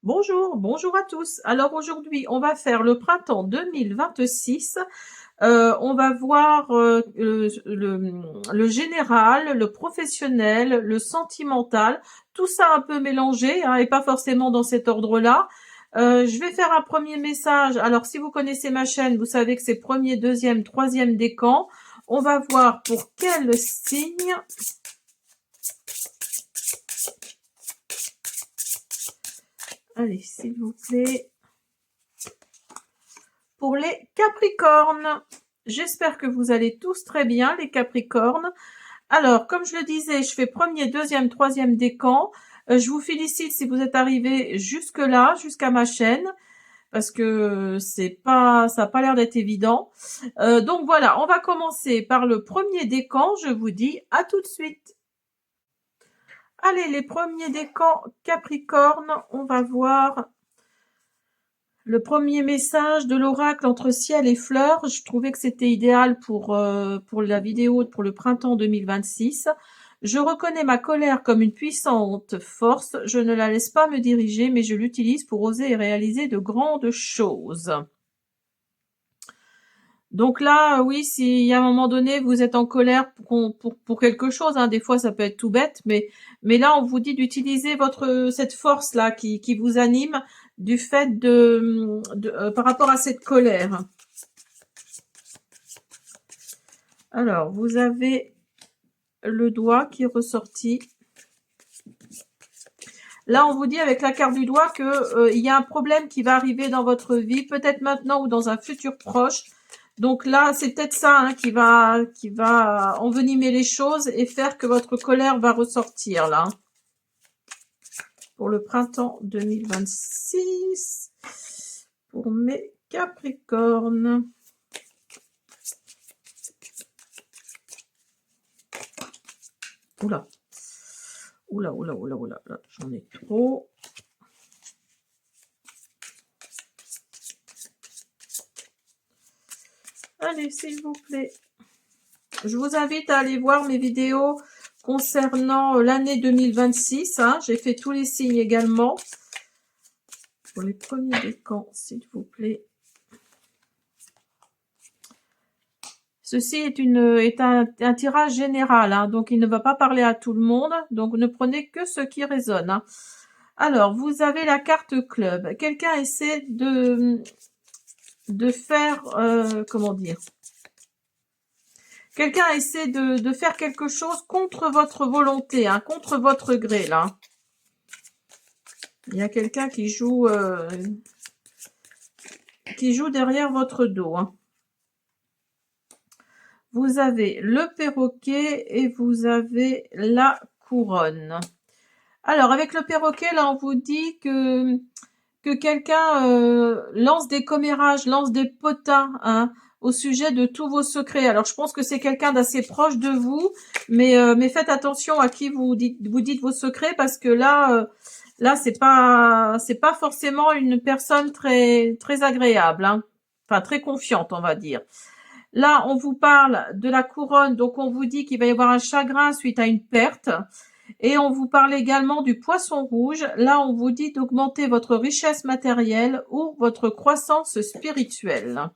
Bonjour, bonjour à tous. Alors aujourd'hui, on va faire le printemps 2026. On va voir le général, le professionnel, le sentimental, tout ça un peu mélangé, hein, et pas forcément dans cet ordre-là. Je vais faire un premier message. Alors si vous connaissez ma chaîne, vous savez que c'est premier, deuxième, troisième décan. On va voir pour quel signe. Allez, s'il vous plaît. Pour les Capricornes. J'espère que vous allez tous très bien, les Capricornes. Alors, comme je le disais, je fais premier, deuxième, troisième décan. Je vous félicite si vous êtes arrivés jusque-là, jusqu'à ma chaîne, parce que ça n'a pas l'air d'être évident. Donc voilà, on va commencer par le premier décan. Je vous dis à tout de suite. Allez, les premiers décans Capricorne, on va voir le premier message de l'oracle entre ciel et fleurs. Je trouvais que c'était idéal pour la vidéo pour le printemps 2026. Je reconnais ma colère comme une puissante force. Je ne la laisse pas me diriger, mais je l'utilise pour oser et réaliser de grandes choses. Donc là, oui, si à un moment donné vous êtes en colère pour quelque chose, hein, des fois ça peut être tout bête, mais là on vous dit d'utiliser cette force là qui vous anime du fait par rapport à cette colère. Alors vous avez le doigt qui est ressorti. Là, on vous dit avec la carte du doigt que il y a un problème qui va arriver dans votre vie, peut-être maintenant ou dans un futur proche. Donc là, c'est peut-être ça, hein, qui va envenimer les choses et faire que votre colère va ressortir là. Pour le printemps 2026, pour mes Capricornes. Oula. Oula, oula, oula, oula, là, j'en ai trop. Allez, s'il vous plaît. Je vous invite à aller voir mes vidéos concernant l'année 2026. Hein. J'ai fait tous les signes également. Pour les premiers décans, s'il vous plaît. Ceci est un tirage général, hein, donc il ne va pas parler à tout le monde. Donc ne prenez que ce qui résonne. Hein. Alors, vous avez la carte club. Quelqu'un essaie de faire, comment dire, quelqu'un essaie de faire quelque chose contre votre volonté, hein, contre votre gré, là. Il y a quelqu'un qui joue derrière votre dos. Hein. Vous avez le perroquet et vous avez la couronne. Alors, avec le perroquet, là, on vous dit que quelqu'un lance des commérages, lance des potins, hein, au sujet de tous vos secrets. Alors, je pense que c'est quelqu'un d'assez proche de vous, mais faites attention à qui vous dites vos secrets, parce que là, c'est pas forcément une personne très agréable, hein. Enfin, très confiante, on va dire. Là, on vous parle de la couronne, donc on vous dit qu'il va y avoir un chagrin suite à une perte. Et on vous parle également du poisson rouge. Là, on vous dit d'augmenter votre richesse matérielle ou votre croissance spirituelle.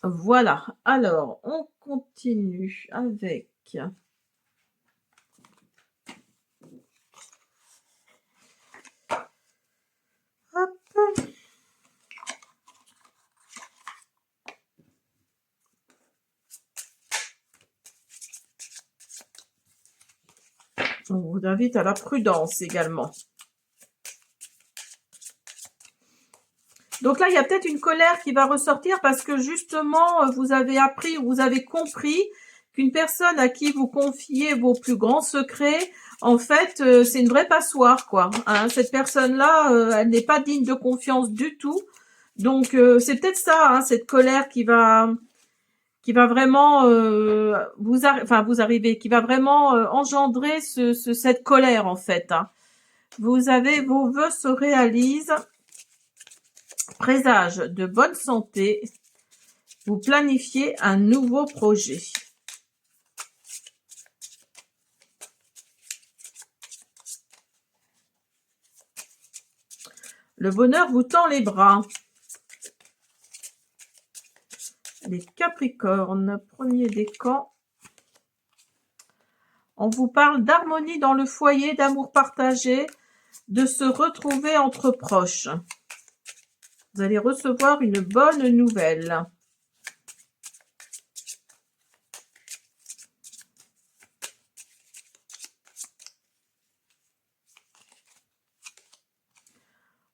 Voilà. Alors, on continue avec... Hop. On vous invite à la prudence également. Donc là, il y a peut-être une colère qui va ressortir parce que justement, vous avez appris, vous avez compris qu'une personne à qui vous confiez vos plus grands secrets, en fait, c'est une vraie passoire, quoi. Hein, cette personne-là, elle n'est pas digne de confiance du tout. Donc, c'est peut-être ça, hein, cette colère qui va vraiment vous arriver, qui va vraiment engendrer cette colère, en fait. Hein. Vous avez, vos vœux se réalisent. Présage de bonne santé, vous planifiez un nouveau projet. Le bonheur vous tend les bras. Les Capricornes, premier décan. On vous parle d'harmonie dans le foyer, d'amour partagé, de se retrouver entre proches. Vous allez recevoir une bonne nouvelle.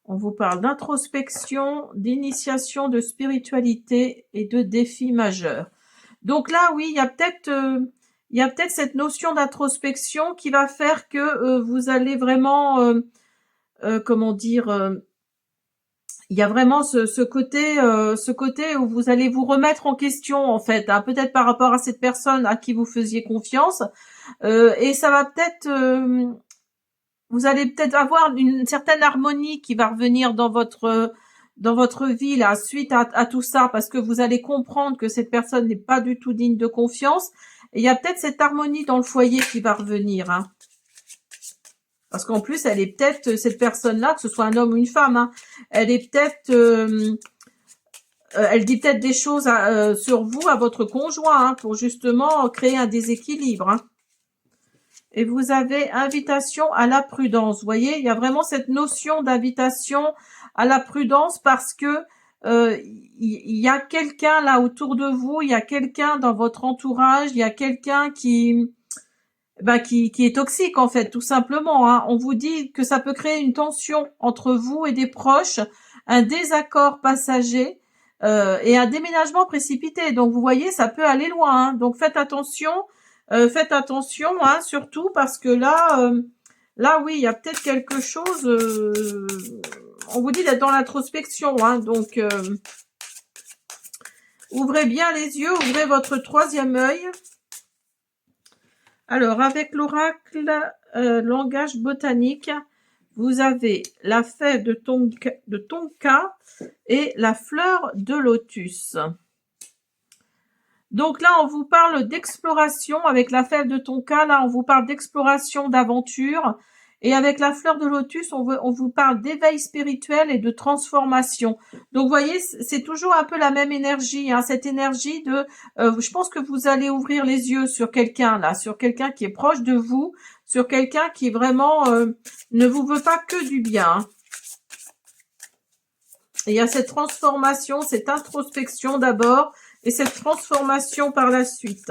On vous parle d'introspection, d'initiation, de spiritualité et de défis majeurs. Donc là, oui, il y a peut-être cette notion d'introspection qui va faire que vous allez vraiment, comment dire, il y a vraiment ce côté où vous allez vous remettre en question en fait, hein, peut-être par rapport à cette personne à qui vous faisiez confiance, et ça va peut-être vous allez peut-être avoir une certaine harmonie qui va revenir dans votre vie là suite à tout ça, parce que vous allez comprendre que cette personne n'est pas du tout digne de confiance. Et il y a peut-être cette harmonie dans le foyer qui va revenir, hein. Parce qu'en plus, elle est peut-être, cette personne-là, que ce soit un homme ou une femme, hein, elle est peut-être, elle dit peut-être des choses sur vous à votre conjoint, hein, pour justement créer un déséquilibre, hein. Et vous avez invitation à la prudence. Vous voyez, il y a vraiment cette notion d'invitation à la prudence parce que il y a quelqu'un là autour de vous, il y a quelqu'un dans votre entourage, il y a quelqu'un qui est toxique en fait, tout simplement, hein. On vous dit que ça peut créer une tension entre vous et des proches, un désaccord passager et un déménagement précipité. Donc vous voyez, ça peut aller loin, hein. Donc faites attention. Faites attention, hein, surtout parce que là, oui, il y a peut-être quelque chose. On vous dit d'être dans l'introspection, hein, donc ouvrez bien les yeux, ouvrez votre troisième œil. Alors, avec l'oracle langage botanique, vous avez la fève de tonka et la fleur de lotus. Donc là, on vous parle d'exploration avec la fève de tonka. Là, on vous parle d'exploration, d'aventure. Et avec la fleur de lotus, on vous parle d'éveil spirituel et de transformation. Donc, vous voyez, c'est toujours un peu la même énergie, hein, cette énergie de... je pense que vous allez ouvrir les yeux sur quelqu'un, là, sur quelqu'un qui est proche de vous, sur quelqu'un qui vraiment ne vous veut pas que du bien, hein. Et il y a cette transformation, cette introspection d'abord, et cette transformation par la suite.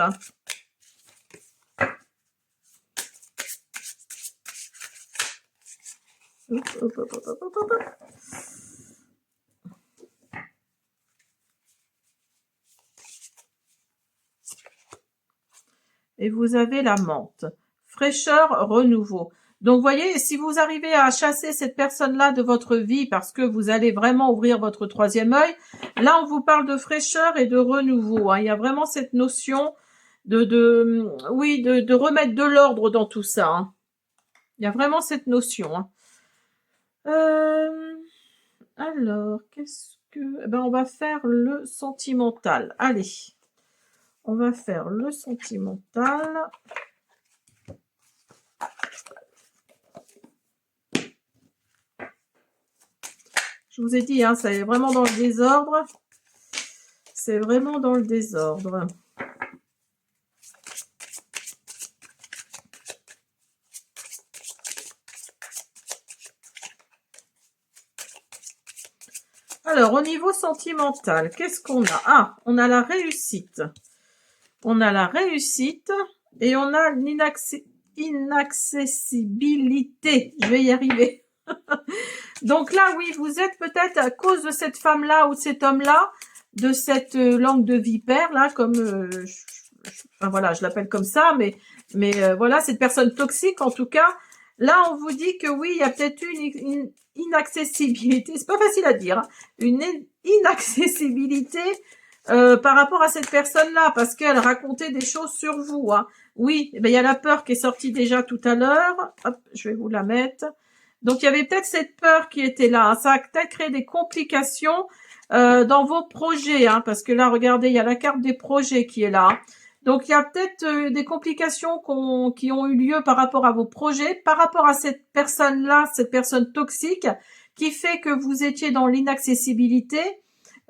Et vous avez la menthe. Fraîcheur, renouveau. Donc, vous voyez, si vous arrivez à chasser cette personne-là de votre vie parce que vous allez vraiment ouvrir votre troisième œil, là, on vous parle de fraîcheur et de renouveau, hein. Il y a vraiment cette notion de remettre de l'ordre dans tout ça, hein. Il y a vraiment cette notion, hein. Alors, qu'est-ce que... on va faire le sentimental. Allez, on va faire le sentimental. Je vous ai dit, hein, c'est vraiment dans le désordre. C'est vraiment dans le désordre. Alors, au niveau sentimental, qu'est-ce qu'on a? Ah, on a la réussite. On a la réussite et on a l'inaccessibilité. Je vais y arriver. Donc là, oui, vous êtes peut-être à cause de cette femme-là ou de cet homme-là, de cette langue de vipère, là, comme... enfin, voilà, je l'appelle comme ça, mais voilà, cette personne toxique, en tout cas. Là, on vous dit que oui, il y a peut-être une inaccessibilité, c'est pas facile à dire, hein, une inaccessibilité par rapport à cette personne-là, parce qu'elle racontait des choses sur vous, hein. Oui, il y a la peur qui est sortie déjà tout à l'heure. Hop, je vais vous la mettre. Donc, il y avait peut-être cette peur qui était là, hein. Ça a peut-être créé des complications dans vos projets, hein, parce que là, regardez, il y a la carte des projets qui est là, hein. Donc, il y a peut-être des complications qui ont eu lieu par rapport à vos projets, par rapport à cette personne-là, cette personne toxique, qui fait que vous étiez dans l'inaccessibilité,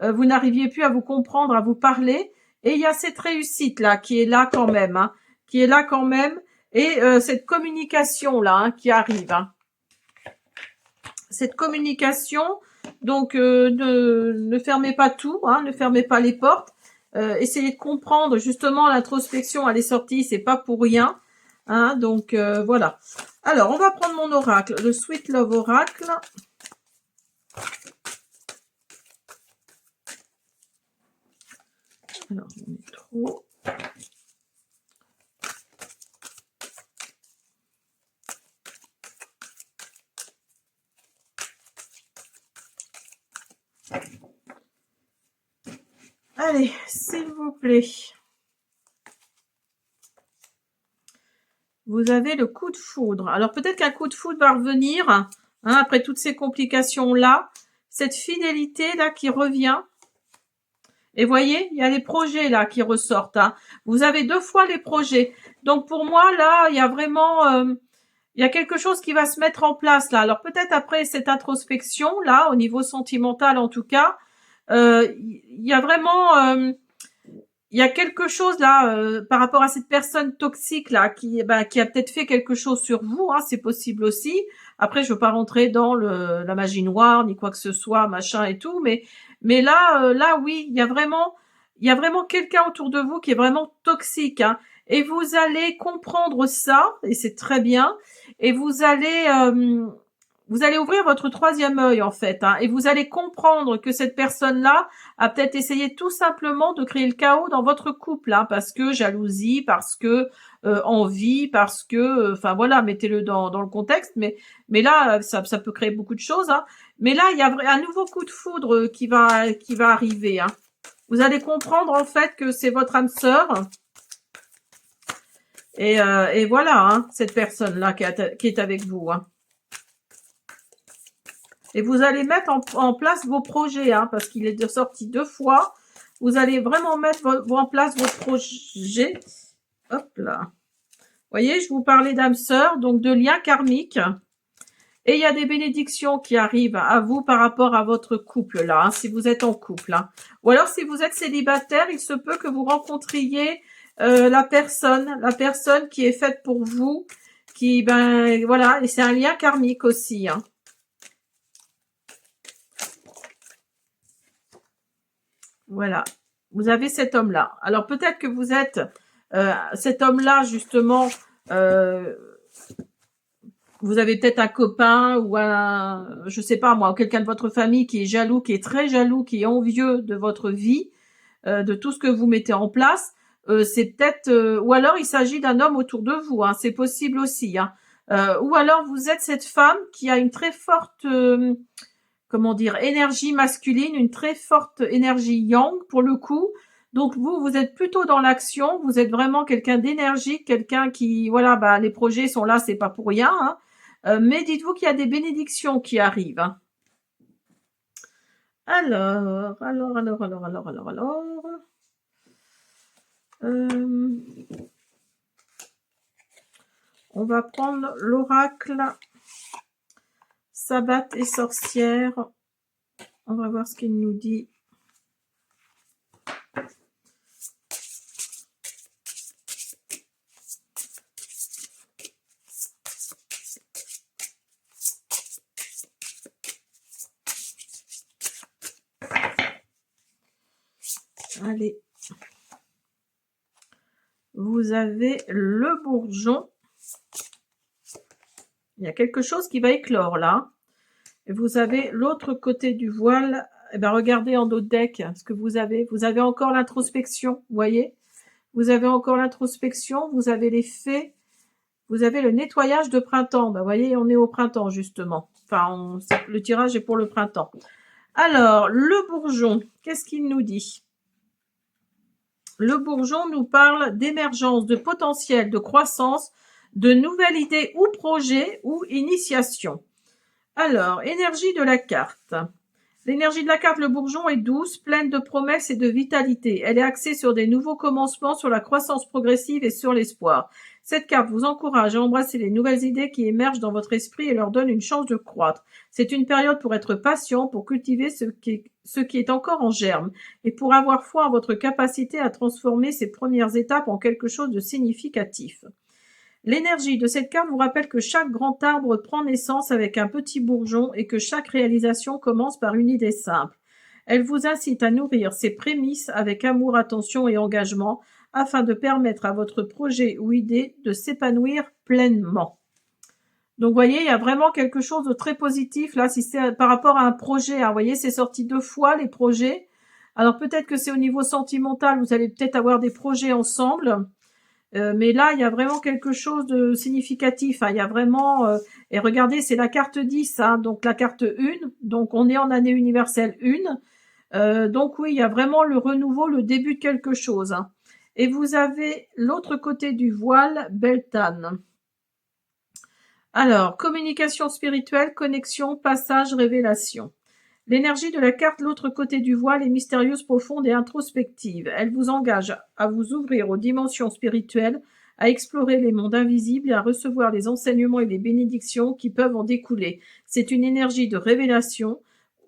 vous n'arriviez plus à vous comprendre, à vous parler, et il y a cette réussite-là qui est là quand même, hein, qui est là quand même, et cette communication-là hein, qui arrive. Hein. Cette communication, donc ne fermez pas tout, hein, ne fermez pas les portes, essayez de comprendre justement l'introspection, elle est sortie, c'est pas pour rien, hein, donc voilà. Alors, on va prendre mon oracle, le Sweet Love Oracle. Alors, on met trop. Allez, s'il vous plaît. Vous avez le coup de foudre. Alors, peut-être qu'un coup de foudre va revenir, hein, après toutes ces complications-là. Cette fidélité-là qui revient. Et voyez, il y a les projets là qui ressortent. Hein. Vous avez 2 fois les projets. Donc, pour moi, là, il y a vraiment... il y a quelque chose qui va se mettre en place là. Alors, peut-être après cette introspection, là, au niveau sentimental en tout cas, il y a vraiment... il y a quelque chose là par rapport à cette personne toxique là qui a peut-être fait quelque chose sur vous, hein, c'est possible aussi. Après, je veux pas rentrer dans la magie noire ni quoi que ce soit, machin et tout, mais là là oui, il y a vraiment quelqu'un autour de vous qui est vraiment toxique, hein, et vous allez comprendre ça et c'est très bien, et vous allez ouvrir votre 3e œil en fait, hein, et vous allez comprendre que cette personne-là a peut-être essayé tout simplement de créer le chaos dans votre couple, hein, parce que jalousie, parce que envie, parce que, enfin voilà, mettez-le dans le contexte, mais là, ça peut créer beaucoup de choses, hein. Mais là, il y a un nouveau coup de foudre qui va arriver, hein. Vous allez comprendre en fait que c'est votre âme sœur. Et voilà, hein, cette personne-là qui est avec vous, hein. Et vous allez mettre en place vos projets, hein, parce qu'il est sorti 2 fois. Vous allez vraiment mettre en place vos projets. Hop là. Vous voyez, je vous parlais d'âme sœur, donc de lien karmique. Et il y a des bénédictions qui arrivent à vous par rapport à votre couple là, hein, si vous êtes en couple. Hein. Ou alors si vous êtes célibataire, il se peut que vous rencontriez la personne qui est faite pour vous, qui, ben voilà, et c'est un lien karmique aussi. Hein. Voilà, vous avez cet homme-là. Alors peut-être que vous êtes cet homme-là justement, vous avez peut-être un copain ou je sais pas moi, quelqu'un de votre famille qui est jaloux, qui est très jaloux, qui est envieux de votre vie, de tout ce que vous mettez en place. C'est peut-être, ou alors il s'agit d'un homme autour de vous, hein, c'est possible aussi. Hein. Ou alors vous êtes cette femme qui a une très forte comment dire, énergie masculine, une très forte énergie yang pour le coup. Donc vous êtes plutôt dans l'action, vous êtes vraiment quelqu'un d'énergique, quelqu'un qui, voilà, bah les projets sont là, c'est pas pour rien. Hein. Mais dites-vous qu'il y a des bénédictions qui arrivent. Hein. Alors. On va prendre l'oracle Sabbat et sorcière. On va voir ce qu'il nous dit. Allez. Vous avez le bourgeon. Il y a quelque chose qui va éclore là. Et vous avez l'autre côté du voile. Eh ben, regardez en d'autres decks ce que vous avez. Vous avez encore l'introspection, vous voyez. Vous avez encore l'introspection, vous avez les faits, vous avez le nettoyage de printemps. Ben, vous voyez, on est au printemps justement. Enfin, le tirage est pour le printemps. Alors, le bourgeon, qu'est-ce qu'il nous dit? Le bourgeon nous parle d'émergence, de potentiel, de croissance, de nouvelles idées ou projets ou initiations. Alors, énergie de la carte. L'énergie de la carte, le bourgeon, est douce, pleine de promesses et de vitalité. Elle est axée sur des nouveaux commencements, sur la croissance progressive et sur l'espoir. Cette carte vous encourage à embrasser les nouvelles idées qui émergent dans votre esprit et leur donne une chance de croître. C'est une période pour être patient, pour cultiver ce qui est encore en germe et pour avoir foi en votre capacité à transformer ces premières étapes en quelque chose de significatif. L'énergie de cette carte vous rappelle que chaque grand arbre prend naissance avec un petit bourgeon et que chaque réalisation commence par une idée simple. Elle vous incite à nourrir ces prémices avec amour, attention et engagement afin de permettre à votre projet ou idée de s'épanouir pleinement. Donc, vous voyez, il y a vraiment quelque chose de très positif là, si c'est par rapport à un projet. Hein, vous voyez, c'est sorti 2 fois les projets. Alors, peut-être que c'est au niveau sentimental, vous allez peut-être avoir des projets ensemble. Mais là, il y a vraiment quelque chose de significatif. Hein. Il y a vraiment... et regardez, c'est la carte 10, hein, donc la carte 1. Donc, on est en année universelle 1. Donc, oui, il y a vraiment le renouveau, le début de quelque chose. Hein. Et vous avez l'autre côté du voile, Beltane. Alors, communication spirituelle, connexion, passage, révélation. L'énergie de la carte l'autre côté du voile est mystérieuse, profonde et introspective. Elle vous engage à vous ouvrir aux dimensions spirituelles, à explorer les mondes invisibles et à recevoir les enseignements et les bénédictions qui peuvent en découler. C'est une énergie de révélation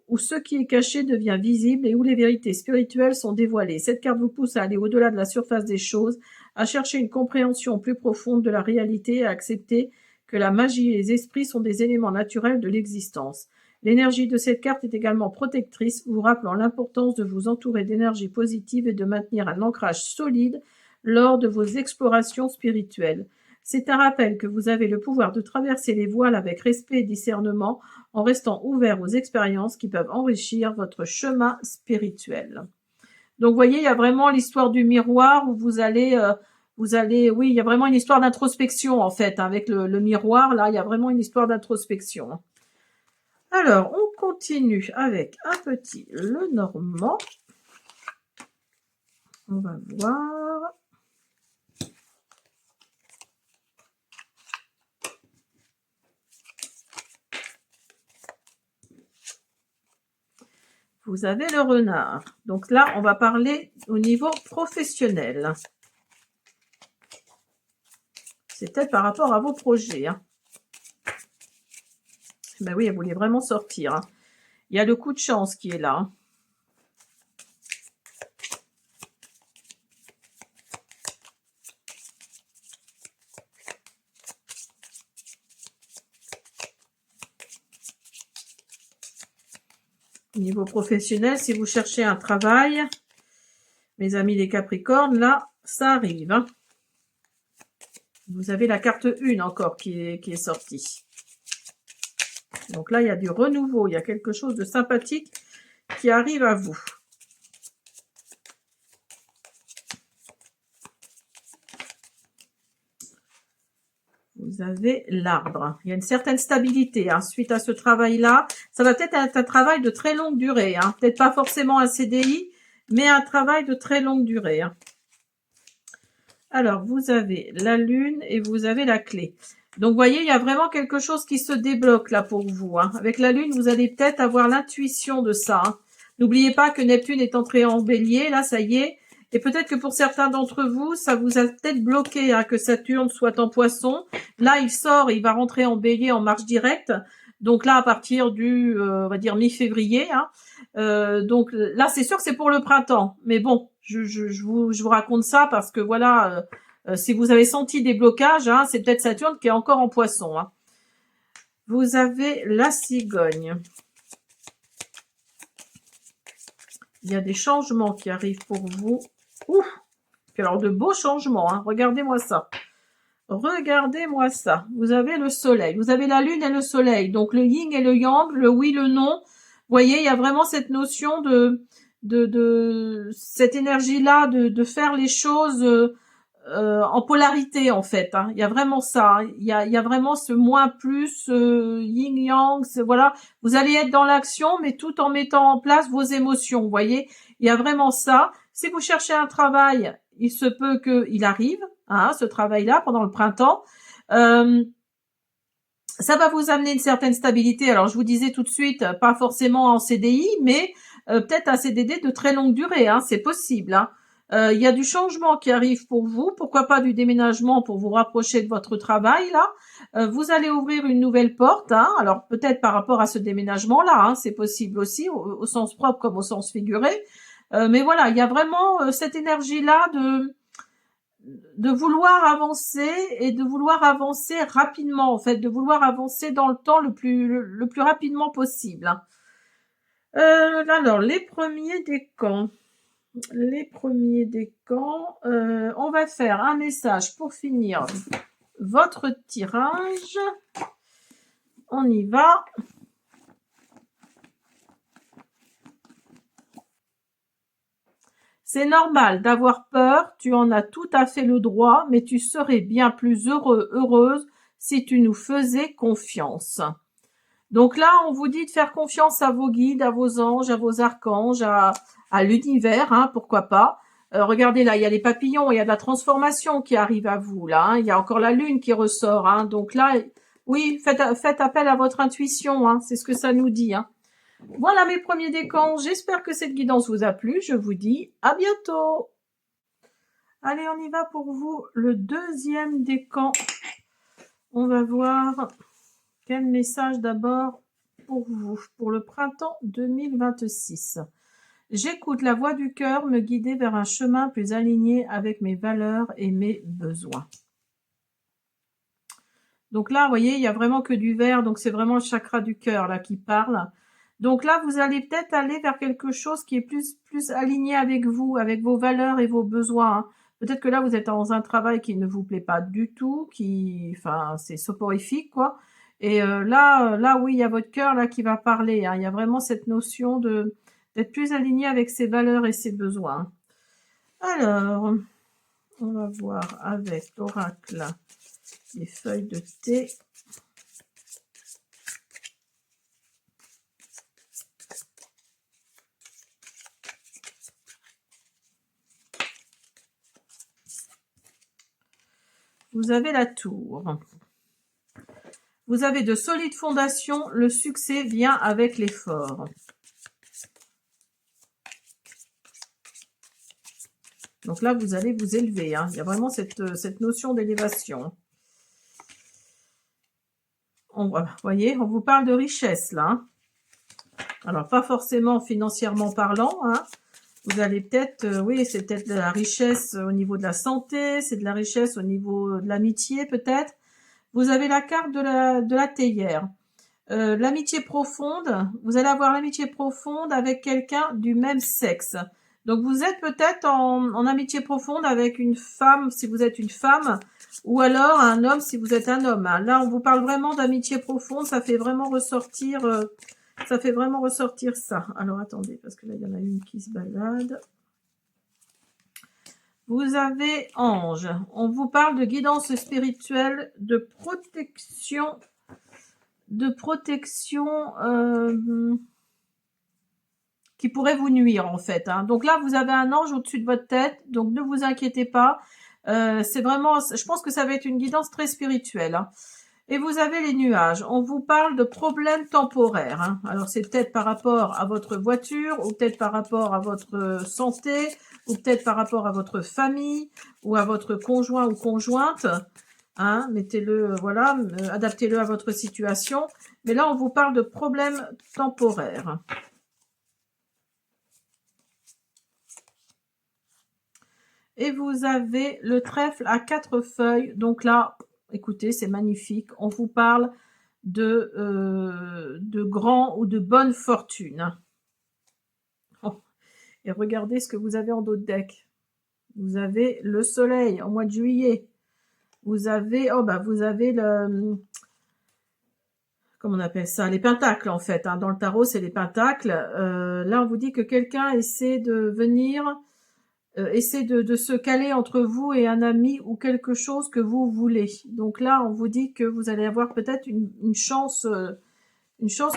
où ce qui est caché devient visible et où les vérités spirituelles sont dévoilées. Cette carte vous pousse à aller au-delà de la surface des choses, à chercher une compréhension plus profonde de la réalité et à accepter que la magie et les esprits sont des éléments naturels de l'existence. L'énergie de cette carte est également protectrice, vous rappelant l'importance de vous entourer d'énergie positive et de maintenir un ancrage solide lors de vos explorations spirituelles. C'est un rappel que vous avez le pouvoir de traverser les voiles avec respect et discernement en restant ouvert aux expériences qui peuvent enrichir votre chemin spirituel. Donc, vous voyez, il y a vraiment l'histoire du miroir où vous allez, oui, il y a vraiment une histoire d'introspection en fait, avec le miroir. Là, il y a vraiment une histoire d'introspection. Alors, on continue avec un petit Lenormand. On va voir. Vous avez le renard. Donc là, on va parler au niveau professionnel. C'est peut-être par rapport à vos projets. Hein. Ben oui, elle voulait vraiment sortir. Hein. Il y a le coup de chance qui est là. Hein. Au niveau professionnel, si vous cherchez un travail, mes amis les Capricornes, là, ça arrive. Hein. Vous avez la carte 1 encore qui est sortie. Donc là, il y a du renouveau, il y a quelque chose de sympathique qui arrive à vous. Vous avez l'arbre. Il y a une certaine stabilité hein, suite à ce travail-là. Ça va peut-être être un travail de très longue durée. Hein. Peut-être pas forcément un CDI, mais un travail de très longue durée. Hein. Alors, vous avez la lune et vous avez la clé. Donc, vous voyez, il y a vraiment quelque chose qui se débloque là pour vous. Hein. Avec la lune, vous allez peut-être avoir l'intuition de ça. Hein. N'oubliez pas que Neptune est entré en bélier. Là, ça y est. Et peut-être que pour certains d'entre vous, ça vous a peut-être bloqué hein, que Saturne soit en poisson. Là, il sort, il va rentrer en bélier en marche directe. Donc là, à partir du, on va dire, mi-février. Hein. Donc là, c'est sûr que c'est pour le printemps. Mais bon, je vous raconte ça parce que voilà, si vous avez senti des blocages, hein, c'est peut-être Saturne qui est encore en poisson. Hein. Vous avez la cigogne. Il y a des changements qui arrivent pour vous. Ouf! Alors, de beaux changements. Hein. Regardez-moi ça. Regardez-moi ça. Vous avez le soleil. Vous avez la lune et le soleil. Donc, le yin et le yang, le oui, le non. Vous voyez, il y a vraiment cette notion de cette énergie-là de faire les choses en polarité, en fait. Hein. Il y a vraiment ça. Hein. Il y a vraiment ce moins plus yin-yang. Voilà. Vous allez être dans l'action, mais tout en mettant en place vos émotions. Vous voyez, il y a vraiment ça. Si vous cherchez un travail, il se peut qu'il arrive, hein, ce travail-là, pendant le printemps. Ça va vous amener une certaine stabilité. Alors, je vous disais tout de suite, pas forcément en CDI, mais peut-être un CDD de très longue durée, hein, c'est possible. Hein. Il y a du changement qui arrive pour vous. Pourquoi pas du déménagement pour vous rapprocher de votre travail, là. Vous allez ouvrir une nouvelle porte. Hein. Alors, peut-être par rapport à ce déménagement-là, hein, c'est possible aussi, au sens propre comme au sens figuré. Mais voilà, il y a vraiment cette énergie-là de vouloir avancer et de vouloir avancer rapidement, en fait, de vouloir avancer dans le temps le plus rapidement possible. Alors, les premiers décans. Les premiers décans, on va faire un message pour finir votre tirage. On y va. C'est normal d'avoir peur, tu en as tout à fait le droit, mais tu serais bien plus heureuse si tu nous faisais confiance. Donc là, on vous dit de faire confiance à vos guides, à vos anges, à vos archanges, à l'univers, hein, pourquoi pas. Regardez là, il y a les papillons, il y a de la transformation qui arrive à vous là. Hein, il y a encore la lune qui ressort. Hein, donc là, oui, faites appel à votre intuition. Hein, c'est ce que ça nous dit. Hein. Voilà mes premiers décans. J'espère que cette guidance vous a plu. Je vous dis à bientôt. Allez, on y va pour vous. Le deuxième décan. On va voir quel message d'abord pour vous, pour le printemps 2026. J'écoute la voix du cœur me guider vers un chemin plus aligné avec mes valeurs et mes besoins. Donc là, vous voyez, il y a vraiment que du vert, donc c'est vraiment le chakra du cœur là qui parle. Donc là, vous allez peut-être aller vers quelque chose qui est plus aligné avec vous, avec vos valeurs et vos besoins. Hein. Peut-être que là, vous êtes dans un travail qui ne vous plaît pas du tout, enfin, c'est soporifique, quoi. Et là, oui, il y a votre cœur là qui va parler. Hein. Il y a vraiment cette notion d'être plus aligné avec ses valeurs et ses besoins. Alors, on va voir avec l'oracle les feuilles de thé. Vous avez la tour. Vous avez de solides fondations, le succès vient avec l'effort. Donc là, vous allez vous élever. Hein. Il y a vraiment cette notion d'élévation. Vous voyez, on vous parle de richesse là. Hein. Alors, pas forcément financièrement parlant. Hein. Vous allez peut-être, oui, c'est peut-être de la richesse au niveau de la santé, c'est de la richesse au niveau de l'amitié peut-être. Vous avez la carte de la théière. L'amitié profonde, vous allez avoir l'amitié profonde avec quelqu'un du même sexe. Donc vous êtes peut-être en amitié profonde avec une femme si vous êtes une femme, ou alors un homme si vous êtes un homme. Hein. Là, on vous parle vraiment d'amitié profonde, ça fait vraiment ressortir ça. Alors attendez, parce que là, il y en a une qui se balade. Vous avez ange. On vous parle de guidance spirituelle, de protection qui pourrait vous nuire en fait. Hein. Donc là, vous avez un ange au-dessus de votre tête, donc ne vous inquiétez pas. C'est vraiment, je pense que ça va être une guidance très spirituelle. Hein. Et vous avez les nuages. On vous parle de problèmes temporaires. Hein. Alors c'est peut-être par rapport à votre voiture, ou peut-être par rapport à votre santé, ou peut-être par rapport à votre famille, ou à votre conjoint ou conjointe. Hein, mettez-le, voilà, adaptez-le à votre situation. Mais là, on vous parle de problèmes temporaires. Et vous avez le trèfle à 4 feuilles. Donc là, écoutez, c'est magnifique. On vous parle de grand ou de bonne fortune. Oh. Et regardez ce que vous avez en dos de deck. Vous avez le soleil au mois de juillet. Vous avez, vous avez comment on appelle ça, les pentacles en fait. Hein. Dans le tarot, c'est les pentacles. Là, on vous dit que quelqu'un essaie de venir, essaie de se caler entre vous et un ami ou quelque chose que vous voulez. Donc là, on vous dit que vous allez avoir peut-être une chance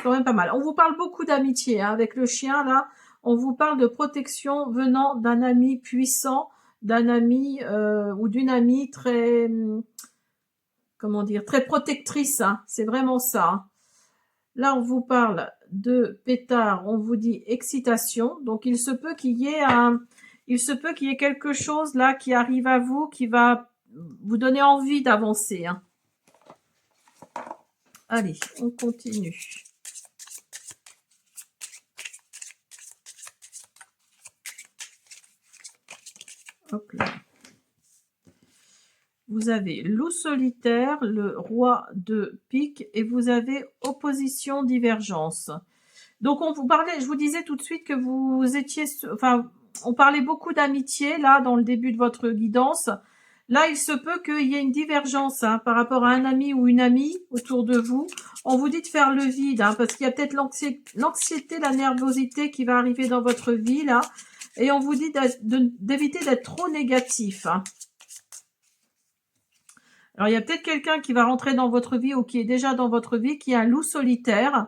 quand même pas mal. On vous parle beaucoup d'amitié. Hein. Avec le chien, là, on vous parle de protection venant d'un ami puissant, d'un ami ou d'une amie très comment dire, très protectrice, hein, c'est vraiment ça, hein. Là, on vous parle de pétard, on vous dit excitation. Donc, il se peut qu'il y ait quelque chose là qui arrive à vous, qui va vous donner envie d'avancer, hein. Allez, on continue. Hop là. Vous avez loup solitaire, le roi de pique et vous avez opposition, divergence. Donc on vous parlait, je vous disais tout de suite que vous étiez, enfin, on parlait beaucoup d'amitié là dans le début de votre guidance. Là, il se peut qu'il y ait une divergence hein, par rapport à un ami ou une amie autour de vous. On vous dit de faire le vide hein, parce qu'il y a peut-être l'anxiété, la nervosité qui va arriver dans votre vie là. Et on vous dit d'éviter d'être trop négatif. Hein. Alors, il y a peut-être quelqu'un qui va rentrer dans votre vie ou qui est déjà dans votre vie, qui est un loup solitaire.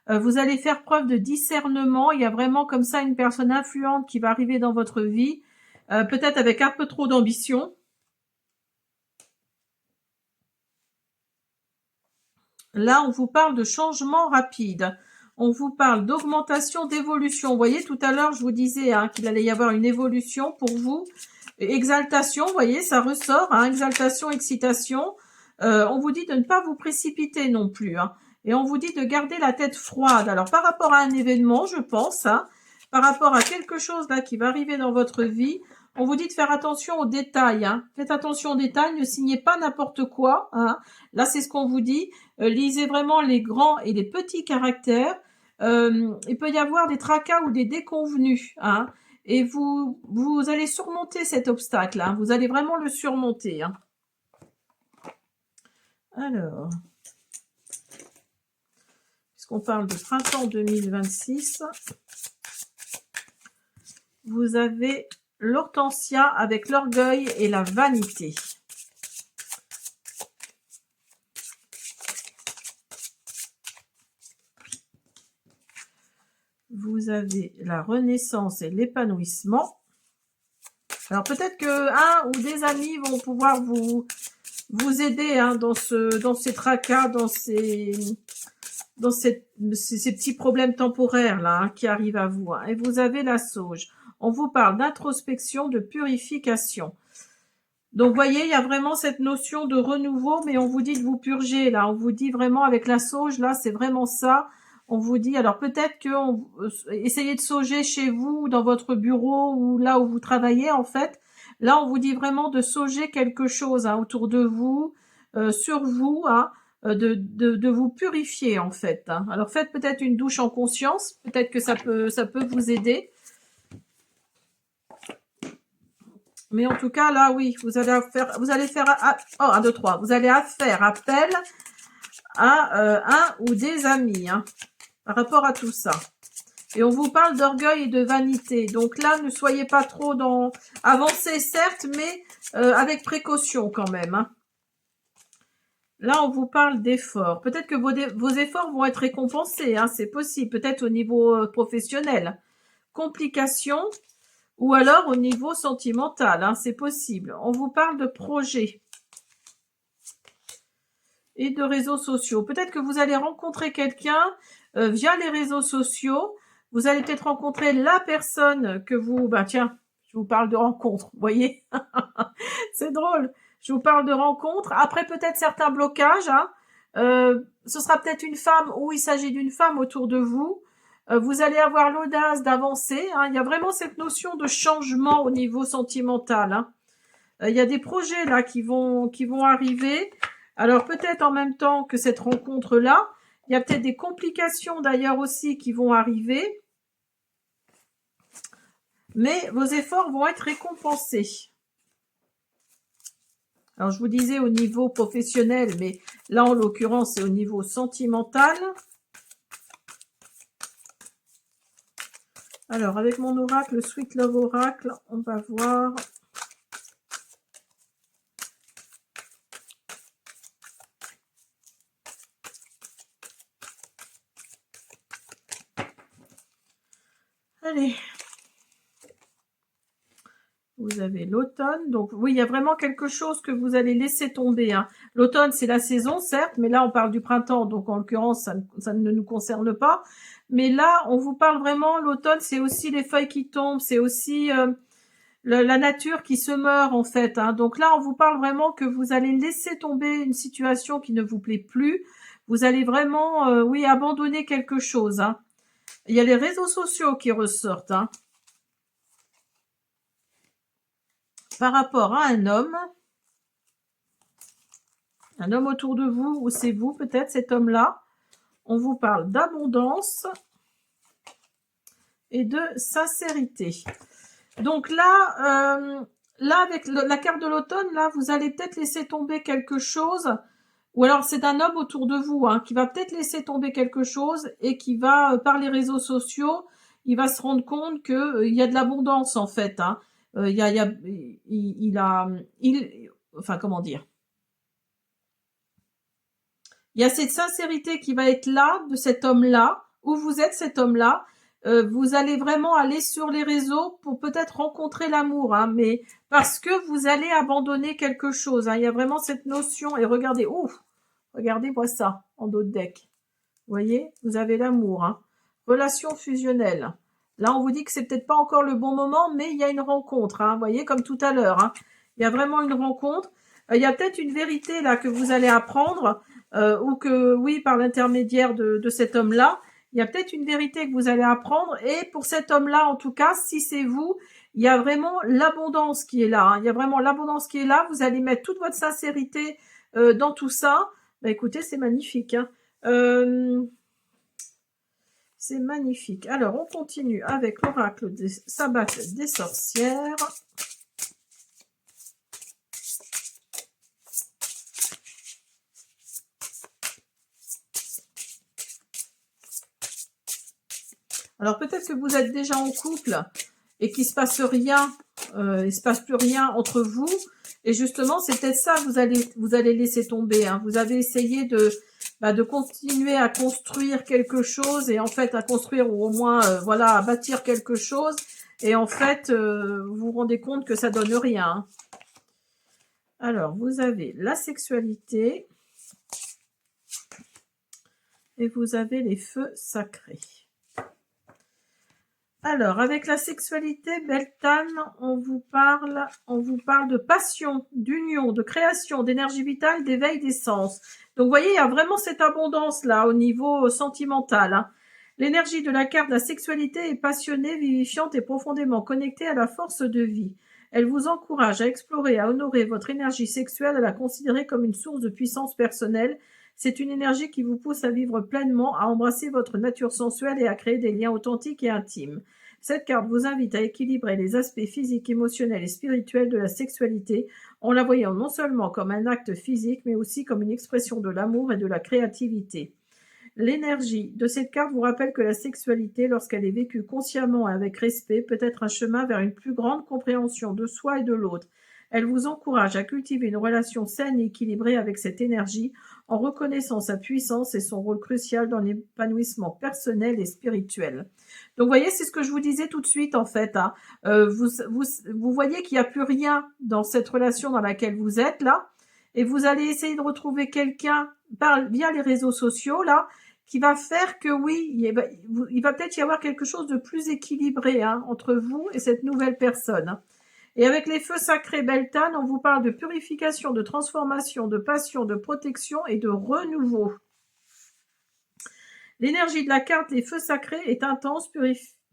Vous allez faire preuve de discernement. Il y a vraiment comme ça une personne influente qui va arriver dans votre vie, peut-être avec un peu trop d'ambition. Là, on vous parle de changement rapide. On vous parle d'augmentation, d'évolution. Vous voyez, tout à l'heure, je vous disais hein, qu'il allait y avoir une évolution pour vous. Exaltation, vous voyez, ça ressort. Hein, exaltation, excitation. On vous dit de ne pas vous précipiter non plus. Hein, et on vous dit de garder la tête froide. Alors, par rapport à un événement, je pense, hein, par rapport à quelque chose là qui va arriver dans votre vie, on vous dit de faire attention aux détails. Hein. Faites attention aux détails, ne signez pas n'importe quoi. Hein. Là, c'est ce qu'on vous dit. Lisez vraiment les grands et les petits caractères. Il peut y avoir des tracas ou des déconvenus. Hein. Et vous allez surmonter cet obstacle. Hein. Vous allez vraiment le surmonter. Hein. Alors, puisqu'on parle de printemps 2026, vous avez l'hortensia avec l'orgueil et la vanité. Vous avez la renaissance et l'épanouissement. Alors peut-être que un ou des amis vont pouvoir vous aider hein, dans ces tracas, dans ces petits problèmes temporaires là hein, qui arrivent à vous. Hein. Et vous avez la sauge. On vous parle d'introspection, de purification. Donc, voyez, il y a vraiment cette notion de renouveau, mais on vous dit de vous purger, là. On vous dit vraiment avec la sauge, là, c'est vraiment ça. On vous dit, alors peut-être que essayez de sauger chez vous, dans votre bureau, ou là où vous travaillez, en fait. Là, on vous dit vraiment de sauger quelque chose hein, autour de vous, sur vous, hein, de vous purifier, en fait. Hein. Alors, faites peut-être une douche en conscience. Peut-être que ça peut vous aider. Mais en tout cas, là, oui, vous allez faire, vous allez faire appel à un ou des amis, hein, par rapport à tout ça. Et on vous parle d'orgueil et de vanité. Donc là, ne soyez pas trop dans... Avancez, certes, mais avec précaution quand même. Hein. Là, on vous parle d'efforts. Peut-être que vos efforts vont être récompensés, hein, c'est possible. Peut-être au niveau professionnel. Complications. Ou alors au niveau sentimental, hein, c'est possible. On vous parle de projets et de réseaux sociaux. Peut-être que vous allez rencontrer quelqu'un via les réseaux sociaux. Vous allez peut-être rencontrer la personne que vous... Bah tiens, je vous parle de rencontre, vous voyez. C'est drôle. Je vous parle de rencontre. Après, peut-être certains blocages. Hein. Ce sera peut-être une femme ou il s'agit d'une femme autour de vous. Vous allez avoir l'audace d'avancer. Hein. Il y a vraiment cette notion de changement au niveau sentimental. Hein. Il y a des projets là qui vont arriver. Alors peut-être en même temps que cette rencontre-là, il y a peut-être des complications d'ailleurs aussi qui vont arriver. Mais vos efforts vont être récompensés. Alors je vous disais au niveau professionnel, mais là en l'occurrence c'est au niveau sentimental. Alors, avec mon oracle, le Sweet Love Oracle, on va voir. Allez. Vous avez l'automne. Donc oui, il y a vraiment quelque chose que vous allez laisser tomber, hein. L'automne, c'est la saison, certes, mais là, on parle du printemps. Donc en l'occurrence, ça ne nous concerne pas. Mais là, on vous parle vraiment, l'automne, c'est aussi les feuilles qui tombent. C'est aussi la nature qui se meurt, en fait, hein. Donc là, on vous parle vraiment que vous allez laisser tomber une situation qui ne vous plaît plus. Vous allez vraiment, oui, abandonner quelque chose, hein. Il y a les réseaux sociaux qui ressortent, hein. Par rapport à un homme autour de vous, ou c'est vous peut-être cet homme-là, on vous parle d'abondance et de sincérité. Donc là, là avec la carte de l'automne, là, vous allez peut-être laisser tomber quelque chose, ou alors c'est un homme autour de vous, hein, qui va peut-être laisser tomber quelque chose et qui va, par les réseaux sociaux, il va se rendre compte que il y a de l'abondance en fait, hein. Enfin comment dire, il y a cette sincérité qui va être là, de cet homme-là, où vous êtes cet homme-là. Vous allez vraiment aller sur les réseaux pour peut-être rencontrer l'amour, hein, mais parce que vous allez abandonner quelque chose, hein. Il y a vraiment cette notion, et regardez, ouf, regardez-moi ça, en dos de deck. Vous voyez, vous avez l'amour, hein. Relation fusionnelle. Là, on vous dit que c'est peut-être pas encore le bon moment, mais il y a une rencontre, hein. Vous voyez, comme tout à l'heure, hein. Il y a vraiment une rencontre. Il y a peut-être une vérité là que vous allez apprendre, ou que, oui, par l'intermédiaire de cet homme-là, il y a peut-être une vérité que vous allez apprendre. Et pour cet homme-là, en tout cas, si c'est vous, il y a vraiment l'abondance qui est là, hein. Il y a vraiment l'abondance qui est là. Vous allez mettre toute votre sincérité dans tout ça. Bah, écoutez, c'est magnifique, hein. C'est magnifique. Alors, on continue avec l'oracle des sabbats des sorcières. Alors, peut-être que vous êtes déjà en couple et qu'il se passe rien, il se passe plus rien entre vous. Et justement, c'est peut-être ça que vous allez laisser tomber, hein. Vous avez essayé de continuer à construire quelque chose, et en fait à construire, ou au moins voilà, à bâtir quelque chose, et en fait vous vous rendez compte que ça donne rien, hein. Alors vous avez la sexualité et vous avez les feux sacrés. Alors, avec la sexualité, Beltane, on vous parle de passion, d'union, de création, d'énergie vitale, d'éveil des sens. Donc, vous voyez, il y a vraiment cette abondance là au niveau sentimental, hein. L'énergie de la carte de la sexualité est passionnée, vivifiante et profondément connectée à la force de vie. Elle vous encourage à explorer, à honorer votre énergie sexuelle, à la considérer comme une source de puissance personnelle. C'est une énergie qui vous pousse à vivre pleinement, à embrasser votre nature sensuelle et à créer des liens authentiques et intimes. Cette carte vous invite à équilibrer les aspects physiques, émotionnels et spirituels de la sexualité en la voyant non seulement comme un acte physique, mais aussi comme une expression de l'amour et de la créativité. L'énergie de cette carte vous rappelle que la sexualité, lorsqu'elle est vécue consciemment et avec respect, peut être un chemin vers une plus grande compréhension de soi et de l'autre. Elle vous encourage à cultiver une relation saine et équilibrée avec cette énergie en reconnaissant sa puissance et son rôle crucial dans l'épanouissement personnel et spirituel. Donc, vous voyez, c'est ce que je vous disais tout de suite, en fait, hein. Vous voyez qu'il n'y a plus rien dans cette relation dans laquelle vous êtes, là, et vous allez essayer de retrouver quelqu'un via les réseaux sociaux, là, qui va faire que, oui, il va peut-être y avoir quelque chose de plus équilibré, hein, entre vous et cette nouvelle personne, hein. Et avec les feux sacrés Beltane, on vous parle de purification, de transformation, de passion, de protection et de renouveau. L'énergie de la carte Les Feux Sacrés est intense,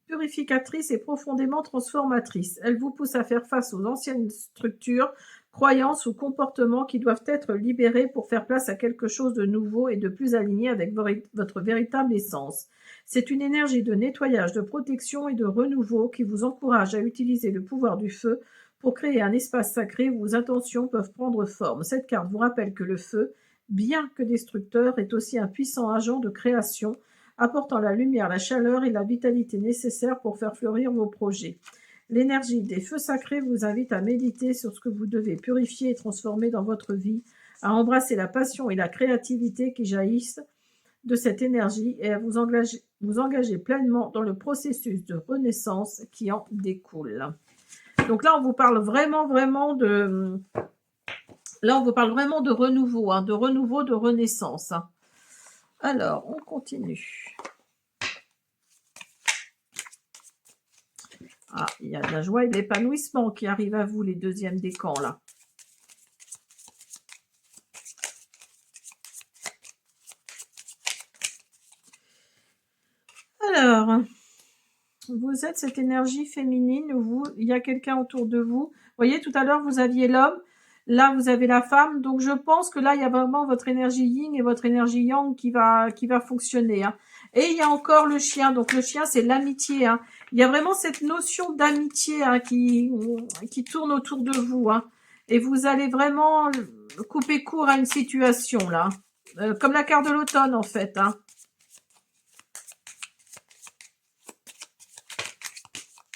purificatrice et profondément transformatrice. Elle vous pousse à faire face aux anciennes structures, croyances ou comportements qui doivent être libérés pour faire place à quelque chose de nouveau et de plus aligné avec votre véritable essence. C'est une énergie de nettoyage, de protection et de renouveau qui vous encourage à utiliser le pouvoir du feu pour créer un espace sacré où vos intentions peuvent prendre forme. Cette carte vous rappelle que le feu, bien que destructeur, est aussi un puissant agent de création, apportant la lumière, la chaleur et la vitalité nécessaires pour faire fleurir vos projets. L'énergie des feux sacrés vous invite à méditer sur ce que vous devez purifier et transformer dans votre vie, à embrasser la passion et la créativité qui jaillissent de cette énergie et à vous engager pleinement dans le processus de renaissance qui en découle. Donc là, on vous parle vraiment de... Là, on vous parle vraiment de renouveau, hein, de renaissance. Hein. Alors, on continue. Ah, il y a de la joie et de l'épanouissement qui arrive à vous, les deuxièmes décans, là. Alors, vous êtes cette énergie féminine, vous, il y a quelqu'un autour de vous. Vous voyez, tout à l'heure, vous aviez l'homme, là, vous avez la femme. Donc, je pense que là, il y a vraiment votre énergie yin et votre énergie yang qui va fonctionner. Hein. Et il y a encore le chien. Donc, le chien, c'est l'amitié. Hein. Il y a vraiment cette notion d'amitié hein, qui tourne autour de vous. Hein. Et vous allez vraiment couper court à une situation, là. Comme la carte de l'automne, en fait. Hein.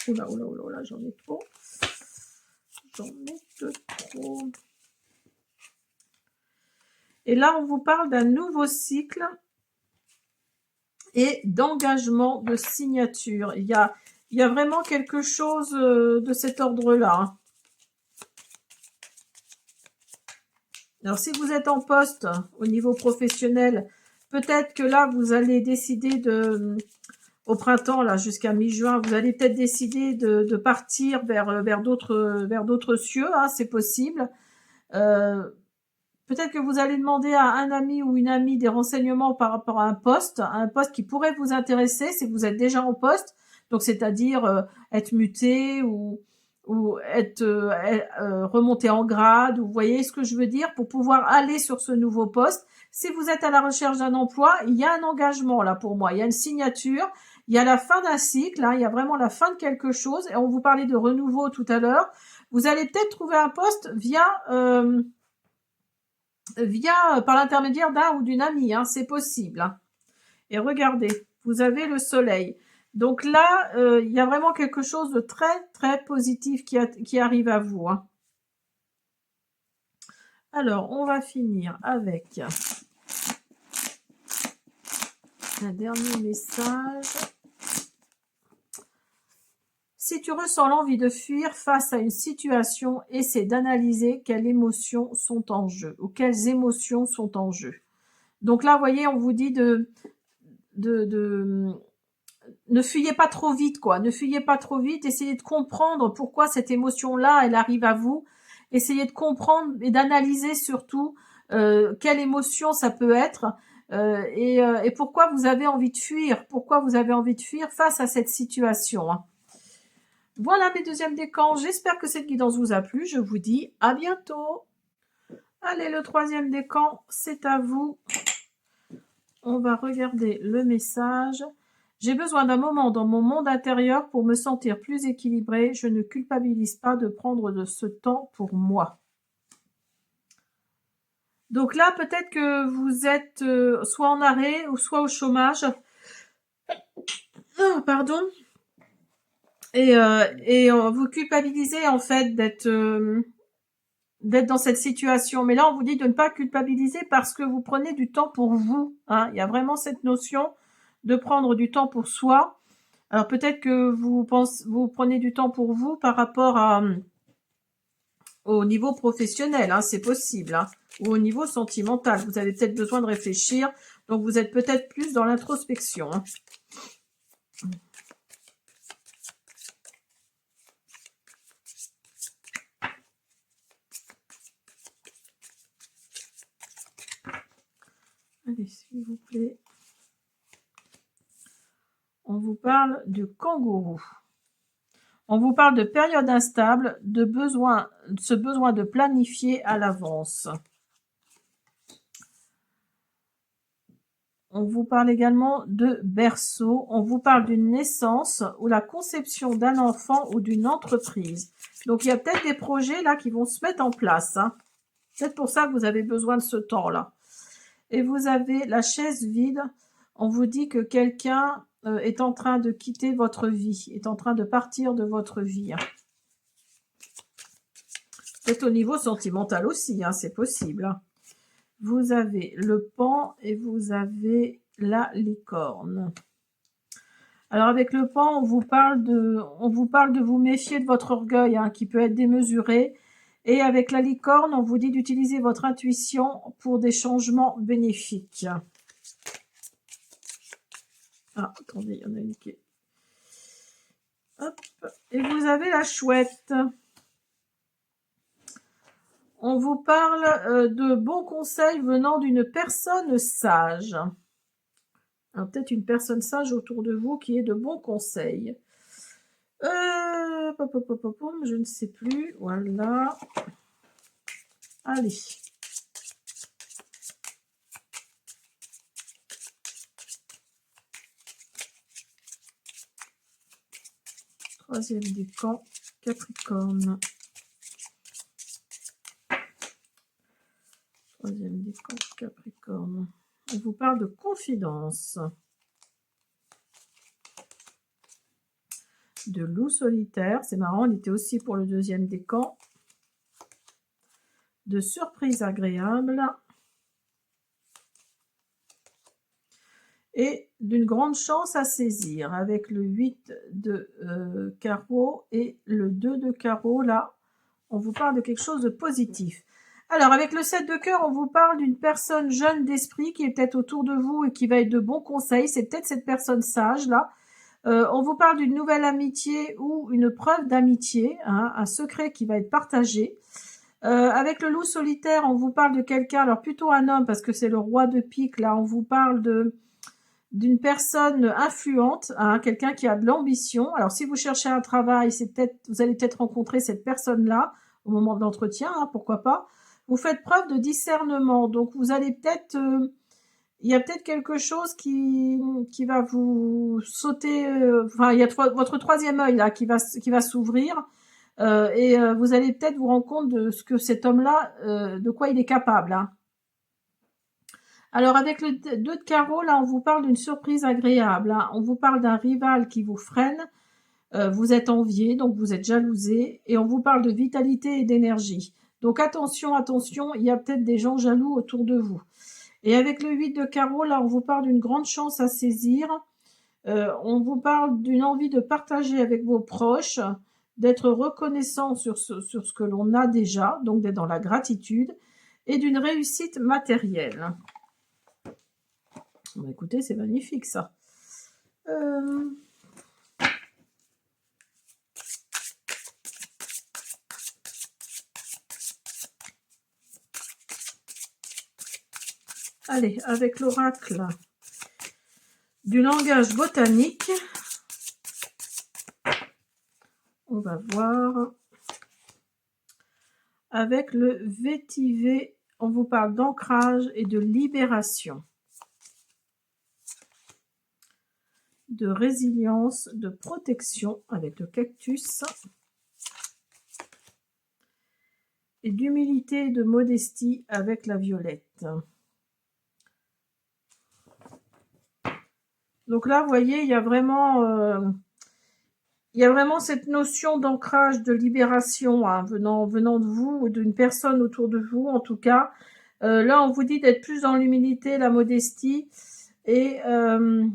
Oula, oula, oula, oula, j'en ai trop. J'en ai de trop. Et là, on vous parle d'un nouveau cycle et d'engagement, de signature. Il y a vraiment quelque chose de cet ordre-là. Hein. Alors, si vous êtes en poste au niveau professionnel, peut-être que là, vous allez décider de... Au printemps, là, jusqu'à mi-juin, vous allez peut-être décider de partir vers d'autres cieux, hein, c'est possible. Peut-être que vous allez demander à un ami ou une amie des renseignements par rapport à un poste qui pourrait vous intéresser si vous êtes déjà en poste, donc c'est-à-dire être muté ou être remonté en grade, vous voyez ce que je veux dire, pour pouvoir aller sur ce nouveau poste. Si vous êtes à la recherche d'un emploi, il y a un engagement là pour moi, il y a une signature, il y a la fin d'un cycle, hein, il y a vraiment la fin de quelque chose, et on vous parlait de renouveau tout à l'heure. Vous allez peut-être trouver un poste via par l'intermédiaire d'un ou d'une amie, hein, c'est possible. Hein. Et regardez, vous avez le soleil. Donc là, il y a vraiment quelque chose de très positif qui arrive à vous. Hein. Alors, on va finir avec un dernier message. Si tu ressens l'envie de fuir face à une situation, essaie d'analyser quelles émotions sont en jeu ou quelles émotions sont en jeu. Donc là, vous voyez, on vous dit ne fuyez pas trop vite, quoi. Ne fuyez pas trop vite. Essayez de comprendre pourquoi cette émotion-là, elle arrive à vous. Essayez de comprendre et d'analyser surtout quelle émotion ça peut être et pourquoi vous avez envie de fuir. Pourquoi vous avez envie de fuir face à cette situation. Hein. Voilà mes deuxièmes décans. J'espère que cette guidance vous a plu. Je vous dis à bientôt. Allez, le troisième décan, c'est à vous. On va regarder le message. J'ai besoin d'un moment dans mon monde intérieur pour me sentir plus équilibrée. Je ne culpabilise pas de prendre de ce temps pour moi. Donc là, peut-être que vous êtes soit en arrêt ou soit au chômage. Oh, pardon. Et vous culpabilisez en fait d'être dans cette situation. Mais là, on vous dit de ne pas culpabiliser parce que vous prenez du temps pour vous. Hein. Il y a vraiment cette notion de prendre du temps pour soi. Alors peut-être que vous prenez du temps pour vous par rapport au niveau professionnel, hein, c'est possible, hein, ou au niveau sentimental. Vous avez peut-être besoin de réfléchir, donc vous êtes peut-être plus dans l'introspection. Hein. Allez, s'il vous plaît. On vous parle du kangourou. On vous parle de période instable, ce besoin de planifier à l'avance. On vous parle également de berceau. On vous parle d'une naissance ou la conception d'un enfant ou d'une entreprise. Donc, il y a peut-être des projets là qui vont se mettre en place. Hein. C'est pour ça que vous avez besoin de ce temps-là. Et vous avez la chaise vide. On vous dit que quelqu'un est en train de quitter votre vie, est en train de partir de votre vie. Hein. Peut-être au niveau sentimental aussi, hein, c'est possible. Hein. Vous avez le pan et vous avez la licorne. Alors avec le pan, on vous parle de vous méfier de votre orgueil, hein, qui peut être démesuré. Et avec la licorne, on vous dit d'utiliser votre intuition pour des changements bénéfiques. Ah, attendez, il y en a une qui est... Hop. Et vous avez la chouette. On vous parle de bons conseils venant d'une personne sage. Alors peut-être une personne sage autour de vous qui est de bons conseils. Je ne sais plus. Voilà. Allez. Troisième décan, Capricorne. Troisième décan, Capricorne. On vous parle de confidence. De loup solitaire. C'est marrant, on était aussi pour le deuxième décan. De surprise agréable. Et d'une grande chance à saisir avec le 8 de carreau et le 2 de carreau. Là, on vous parle de quelque chose de positif. Alors, avec le 7 de cœur, on vous parle d'une personne jeune d'esprit qui est peut-être autour de vous et qui va être de bons conseils. C'est peut-être cette personne sage, là. On vous parle d'une nouvelle amitié ou une preuve d'amitié, hein, un secret qui va être partagé. Avec le loup solitaire, on vous parle de quelqu'un, alors plutôt un homme parce que c'est le roi de pique, là. On vous parle d'une personne influente, hein, quelqu'un qui a de l'ambition. Alors, si vous cherchez un travail, vous allez peut-être rencontrer cette personne-là au moment de l'entretien, hein, pourquoi pas. Vous faites preuve de discernement, donc vous allez peut-être, il y a peut-être quelque chose qui va vous sauter. Enfin, il y a votre troisième œil là qui va s'ouvrir, et vous allez peut-être vous rendre compte de ce que cet homme-là, de quoi il est capable, hein. Alors avec le 2 de carreau, là, on vous parle d'une surprise agréable, hein. On vous parle d'un rival qui vous freine, vous êtes envié, donc vous êtes jalousé, et on vous parle de vitalité et d'énergie. Donc attention, attention, il y a peut-être des gens jaloux autour de vous. Et avec le 8 de carreau, là, on vous parle d'une grande chance à saisir. On vous parle d'une envie de partager avec vos proches, d'être reconnaissant sur ce que l'on a déjà, donc d'être dans la gratitude, et d'une réussite matérielle. Bah, écoutez, c'est magnifique ça. Allez, avec l'oracle du langage botanique, on va voir. Avec le vétiver, on vous parle d'ancrage et de libération, de résilience, de protection avec le cactus, et d'humilité et de modestie avec la violette. Donc là, vous voyez, il y a vraiment cette notion d'ancrage, de libération, hein, venant de vous ou d'une personne autour de vous, en tout cas. Là, on vous dit d'être plus dans l'humilité, la modestie et dans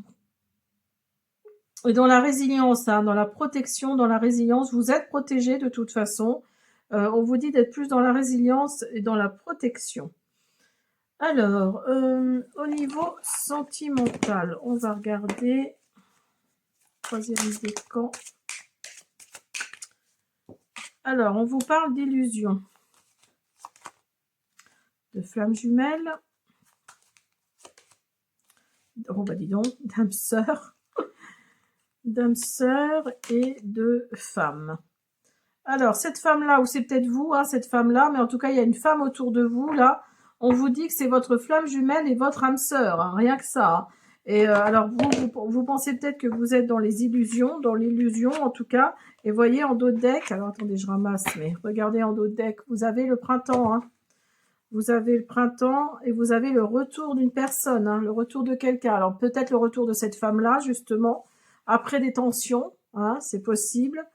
la résilience, hein, dans la protection, dans la résilience. Vous êtes protégé de toute façon. On vous dit d'être plus dans la résilience et dans la protection. Alors, au niveau sentimental, on va regarder. Troisième décan. Alors, on vous parle d'illusion, de flammes jumelles. Oh bah dis donc, d'âme sœur et de femme. Alors, cette femme-là, ou c'est peut-être vous, hein, cette femme-là, mais en tout cas, il y a une femme autour de vous, là. On vous dit que c'est votre flamme jumelle et votre âme sœur, hein, rien que ça, hein. Et alors, vous pensez peut-être que vous êtes dans les illusions, dans l'illusion en tout cas. Et voyez, en dos de deck, alors attendez, je ramasse, mais regardez en dos de deck, vous avez le printemps, hein. Vous avez le printemps et vous avez le retour d'une personne, hein, le retour de quelqu'un. Alors peut-être le retour de cette femme-là, justement, après des tensions, hein, c'est possible,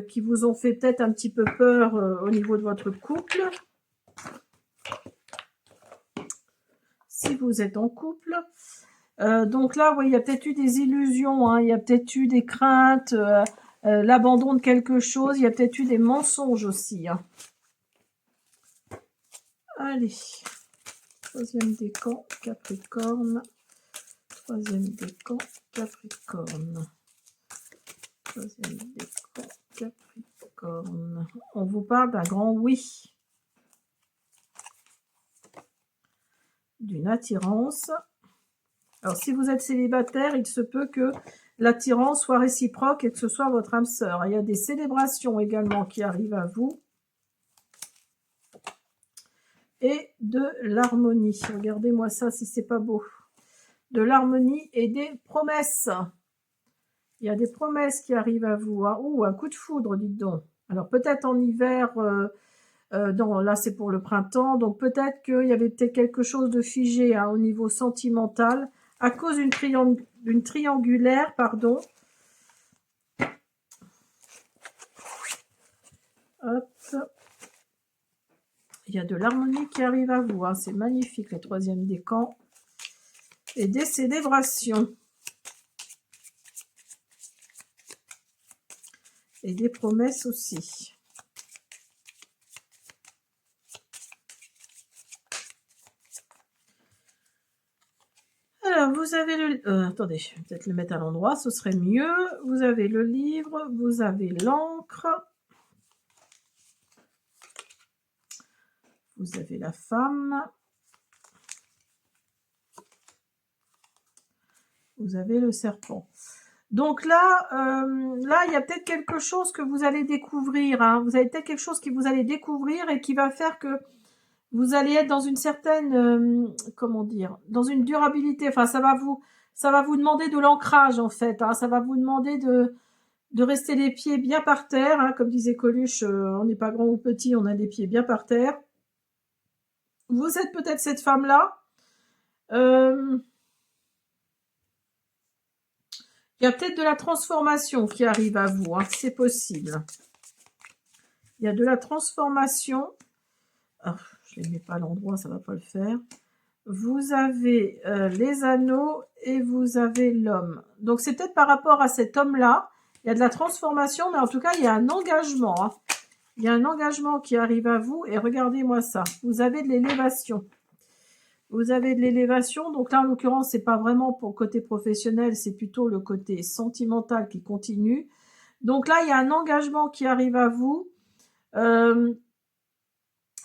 qui vous ont fait peut-être un petit peu peur au niveau de votre couple. Si vous êtes en couple. Donc là, oui, il y a peut-être eu des illusions, hein, il y a peut-être eu des craintes, l'abandon de quelque chose, il y a peut-être eu des mensonges aussi, hein. Allez, troisième décan, Capricorne. Troisième décan, Capricorne. Troisième décan, Capricorne. On vous parle d'un grand oui. D'une attirance. Alors, si vous êtes célibataire, il se peut que l'attirance soit réciproque et que ce soit votre âme sœur. Il y a des célébrations également qui arrivent à vous. Et de l'harmonie. Regardez-moi ça si c'est pas beau. De l'harmonie et des promesses. Il y a des promesses qui arrivent à vous. Hein. Ouh, un coup de foudre, dites donc. Alors peut-être en hiver, là c'est pour le printemps, donc peut-être qu'il y avait peut-être quelque chose de figé hein, au niveau sentimental à cause d'une triangulaire, pardon. Hop. Il y a de l'harmonie qui arrive à vous, hein. C'est magnifique le troisième décan. Et des célébrations. Et des promesses aussi. Alors, vous avez le... attendez, je vais peut-être le mettre à l'endroit, ce serait mieux. Vous avez le livre, vous avez l'encre. Vous avez la femme. Vous avez le serpent. Donc là, il y a peut-être quelque chose que vous allez découvrir. Hein. Vous avez peut-être quelque chose que vous allez découvrir et qui va faire que vous allez être dans une certaine, comment dire, dans une durabilité. Enfin, ça va vous demander de l'ancrage en fait. Hein. Ça va vous demander de rester les pieds bien par terre. Hein. Comme disait Coluche, on n'est pas grand ou petit, on a les pieds bien par terre. Vous êtes peut-être cette femme-là. Il y a peut-être de la transformation qui arrive à vous, hein, c'est possible. Il y a de la transformation. Oh, je ne les mets pas à l'endroit, ça ne va pas le faire. Vous avez les anneaux et vous avez l'homme. Donc c'est peut-être par rapport à cet homme-là. Il y a de la transformation, mais en tout cas, il y a un engagement. Hein. Il y a un engagement qui arrive à vous. Et regardez-moi ça. Vous avez de l'élévation. Vous avez de l'élévation, donc là en l'occurrence c'est pas vraiment pour le côté professionnel, c'est plutôt le côté sentimental qui continue. Donc là il y a un engagement qui arrive à vous, il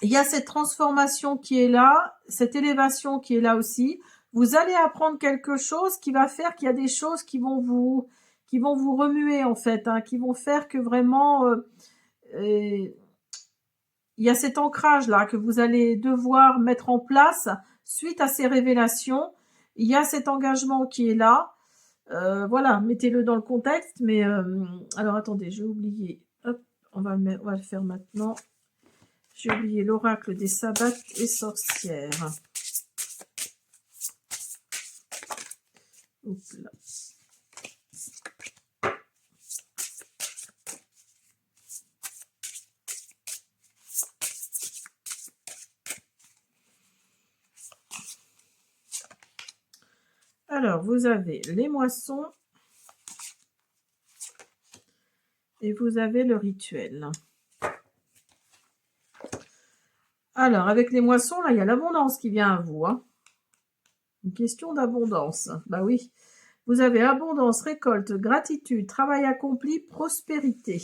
y a cette transformation qui est là, cette élévation qui est là aussi. Vous allez apprendre quelque chose qui va faire qu'il y a des choses qui vont vous remuer en fait, hein, qui vont faire que vraiment il y a cet ancrage là que vous allez devoir mettre en place. Suite à ces révélations, il y a cet engagement qui est là. Voilà, mettez-le dans le contexte. Mais alors attendez, j'ai oublié. Hop, on va le faire maintenant. J'ai oublié l'oracle des sabbates et sorcières. Hop là. Alors, vous avez les moissons et vous avez le rituel. Alors, avec les moissons, là, il y a l'abondance qui vient à vous. Hein. Une question d'abondance. Bah oui. Vous avez abondance, récolte, gratitude, travail accompli, prospérité.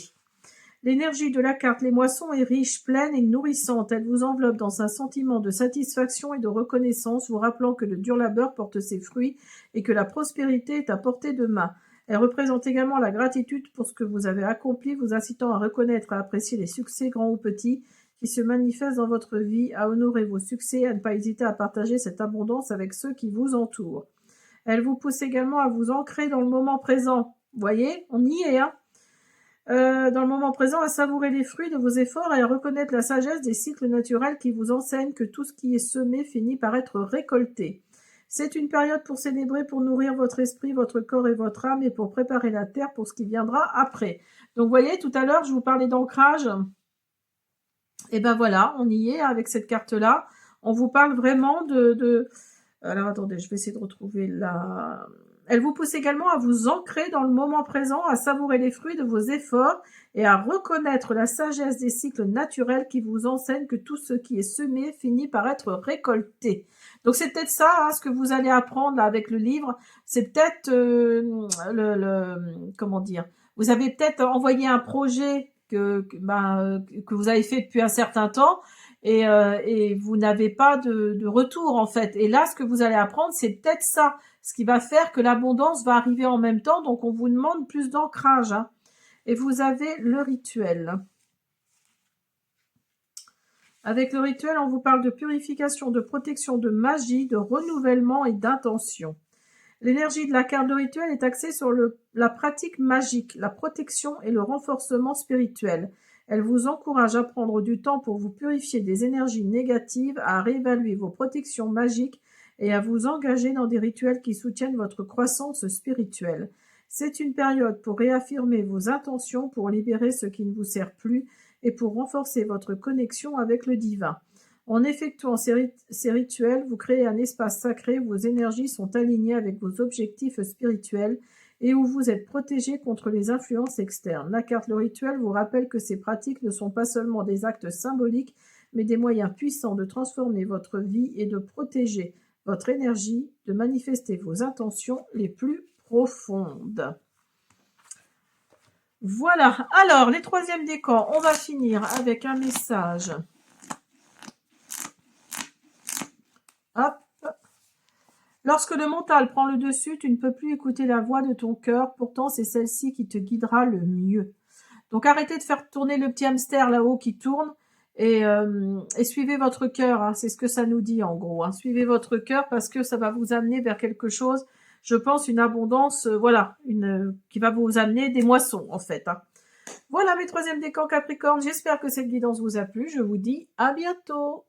L'énergie de la carte Les Moissons est riche, pleine et nourrissante. Elle vous enveloppe dans un sentiment de satisfaction et de reconnaissance, vous rappelant que le dur labeur porte ses fruits et que la prospérité est à portée de main. Elle représente également la gratitude pour ce que vous avez accompli, vous incitant à reconnaître et à apprécier les succès grands ou petits qui se manifestent dans votre vie, à honorer vos succès et à ne pas hésiter à partager cette abondance avec ceux qui vous entourent. Elle vous pousse également à vous ancrer dans le moment présent. Vous voyez, on y est, hein. Dans le moment présent, à savourer les fruits de vos efforts et à reconnaître la sagesse des cycles naturels qui vous enseignent que tout ce qui est semé finit par être récolté. C'est une période pour célébrer, pour nourrir votre esprit, votre corps et votre âme et pour préparer la terre pour ce qui viendra après. Donc, vous voyez, tout à l'heure, je vous parlais d'ancrage. Et ben voilà, on y est avec cette carte-là. On vous parle vraiment Alors attendez, je vais essayer de retrouver la... Elle vous pousse également à vous ancrer dans le moment présent, à savourer les fruits de vos efforts et à reconnaître la sagesse des cycles naturels qui vous enseignent que tout ce qui est semé finit par être récolté. Donc c'est peut-être ça, hein, ce que vous allez apprendre là, avec le livre. C'est peut-être comment dire. Vous avez peut-être envoyé un projet que vous avez fait depuis un certain temps et vous n'avez pas de retour en fait. Et là, ce que vous allez apprendre, c'est peut-être ça, ce qui va faire que l'abondance va arriver en même temps. Donc, on vous demande plus d'ancrage. Hein. Et vous avez le rituel. Avec le rituel, on vous parle de purification, de protection, de magie, de renouvellement et d'intention. L'énergie de la carte de rituel est axée sur la pratique magique, la protection et le renforcement spirituel. Elle vous encourage à prendre du temps pour vous purifier des énergies négatives, à réévaluer vos protections magiques et à vous engager dans des rituels qui soutiennent votre croissance spirituelle. C'est une période pour réaffirmer vos intentions, pour libérer ce qui ne vous sert plus et pour renforcer votre connexion avec le divin. En effectuant ces rituels, vous créez un espace sacré où vos énergies sont alignées avec vos objectifs spirituels et où vous êtes protégé contre les influences externes. La carte Le Rituel vous rappelle que ces pratiques ne sont pas seulement des actes symboliques, mais des moyens puissants de transformer votre vie et de protéger votre énergie, de manifester vos intentions les plus profondes. Voilà. Alors, les troisièmes décans, on va finir avec un message. Hop. Lorsque le mental prend le dessus, tu ne peux plus écouter la voix de ton cœur, pourtant c'est celle-ci qui te guidera le mieux. Donc arrêtez de faire tourner le petit hamster là-haut qui tourne et suivez votre cœur, hein, c'est ce que ça nous dit en gros. Hein. Suivez votre cœur parce que ça va vous amener vers quelque chose, je pense une abondance, voilà, qui va vous amener des moissons en fait. Hein. Voilà mes troisièmes décans Capricorne, j'espère que cette guidance vous a plu, je vous dis à bientôt.